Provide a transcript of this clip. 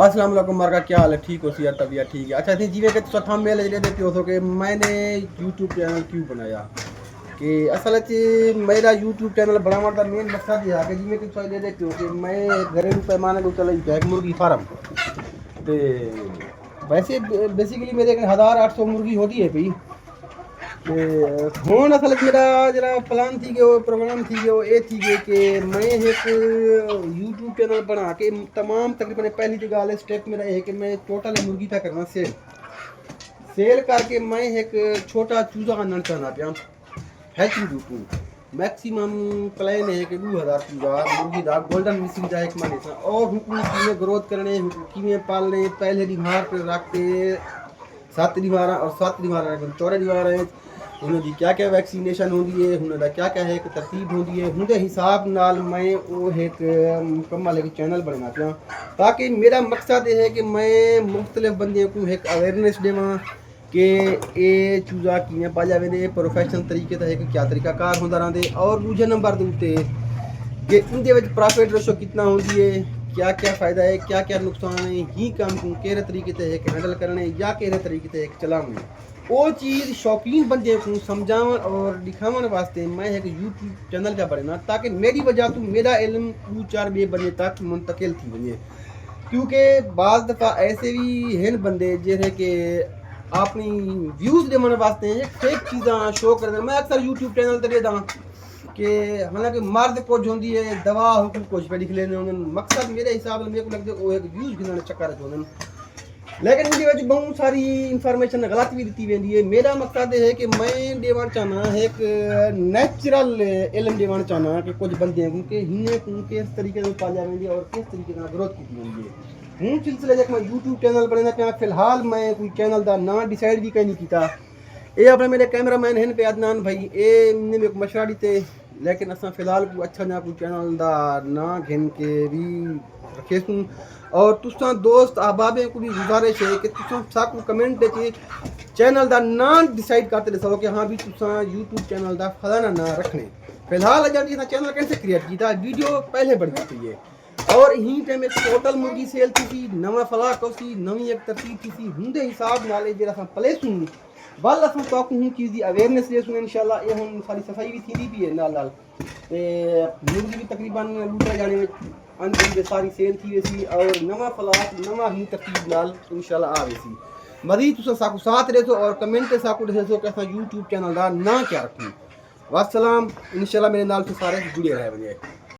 السلام علیکم مارکا کیا حال ہے؟ ٹھیک ہو سی یار؟ طبیعت ٹھیک ہے؟ اچھا تھی جی کہ تھا میل جڑے دیتے ہو کہ میں نے یوٹیوب چینل کیوں بنایا کہ اصل میرا یوٹیوب چینل بنانے کا مین مقصد یہ ہے کہ جی کہ تھا دے دیتے ہو کہ میں گھریلو پیمانے کو چلائی پیا ایک مرغی فارم تے ویسے بیسیکلی میرے 1800 مرغی ہوتی ہے پی ہوں اصل میرا جڑا پلان تھی گیا پروگرام تھی گیا یہ تھی گیا کہ میں ایک یوٹیوب چینل بنا کے تمام تقریباً پہلی تو گال اسٹیپ میرا یہ ہے کہ میں ٹوٹل مرغی پہ کرنا سیل کر کے میں ایک چھوٹا چوزا کرنا چاہنا پیا ہیچنگ یوٹیوب میکسیمم پلان ہے کہ 2000 چوزا مرغی دا گولڈن مسنگ جا ایک مانے سا اور حکومت کی گروتھ کرنے کی پالنے پہلے دیوار پہ رکھ کے 7 دیوار اور 7 دیوار 4 دیوار ہیں انہوں دی کیا کیا ویکسینیشن ہوندی ہے انہوں دا کیا کیا ہے ایک ترتیب ہوندی ہے ہوں دے حساب نال میں وہ ایک مکمل ایک چینل بننا پیا تاکہ میرا مقصد یہ ہے کہ میں مختلف بندے کو ایک اویئرنیس دیواں کہ یہ چوزا کیویں پالیا ویندے پروفیشنل طریقے تے ایک کیا طریقہ کار ہوندا رہندے اور دوجے نمبر دے اوتے کہ ان دے وچ پروفٹ ریشو کتنا ہوندی ہے کیا کیا فائدہ ہے کیا کیا نقصان ہے ہی کام کو کہڑے طریقے تے ایک ہینڈل کرنے یا کہڑے طریقے تے ایک چلاونے وہ چیز شوقین بندے کو سمجھاون اور دکھاون واسطے میں ایک یوٹیوب چینل کا بننا تاکہ میری وجہ تو میرا علم 2-4 بے بندے تک منتقل تھی ونے کیونکہ بعض دفعہ ایسے بھی ہیں بندے جہے کہ اپنی ویوز دینے واسطے فیک چیزاں شو کر دیں میں اکثر یوٹیوب چینل تے دیکھدا کہ حالانکہ مرد کچھ ہوندی ہے دوا حقوق کچھ پہ لکھ لینے ہوندے مقصد میرے حساب سے میرے کو لگتا ہے وہ ایک ویوز گھننے چکر چ ہوندے لیکن ان وچ بہت ساری انفارمیشن غلط بھی دیتی ویندی ہے میرا مقصد یہ ہے کہ میں دیوان چاہنا ایک نیچرل علم دیوان چاہنا کہ کچھ بندے ہیں کہ ہنے کو کس طریقے سے پالیا ویندی اور کس طریقے سے گروتھ کی ویندی ہے ہوں سلسلے جک میں یوٹیوب چینل بنانا پیا فی الحال میں کوئی چینل دا نام ڈیسائیڈ بھی نہیں کیتا یہ اپنے میرے کیمرہ مین ہیں پہ عدنان بھائی اے نے میرے مشورہ دیتے لیکن اساں فی الحال کو اچھا نہ کوئی چینل دا نام گھن کے بھی رکھے سوں اور تساں دوست احباب کو بھی گزارش ہے کہ تساں ساکو کمنٹ تے چینل دا نام ڈیسائیڈ کرتے دسو کہ ہاں بھی تساں یوٹیوب چینل دا فلانا نام رکھنے فی الحال جب یہ چینل کیسے کریٹ کیتا ویڈیو پہلے بڑی چکی ہے اور ہی ٹائم ایک ٹوٹل مرغی سیل تھی نواں فلاح سی نویں ایک ترتیب تھی ہوں دے حساب نال جڑا اساں پلے سوں بل اساں تو ہوں چیز دی اویئرنیس لے سوں انشاءاللہ یہ ہن ساری صفائی بھی تھی بھی ہے نال تے مرغی بھی تقریباً لوٹا جانے وچ ان ساری سیل تھی ویسی اور نواں فلاح نواں ہی ترتیب نال انشاءاللہ آ ویسی مزید تساں ساکو ساتھ رہے اور کمنٹ ساکو دے سو کہ اساں یوٹیوب چینل دا نام کیا رکھوں والسلام انشاءاللہ میرے نال تو سارے جڑے رہے ونجے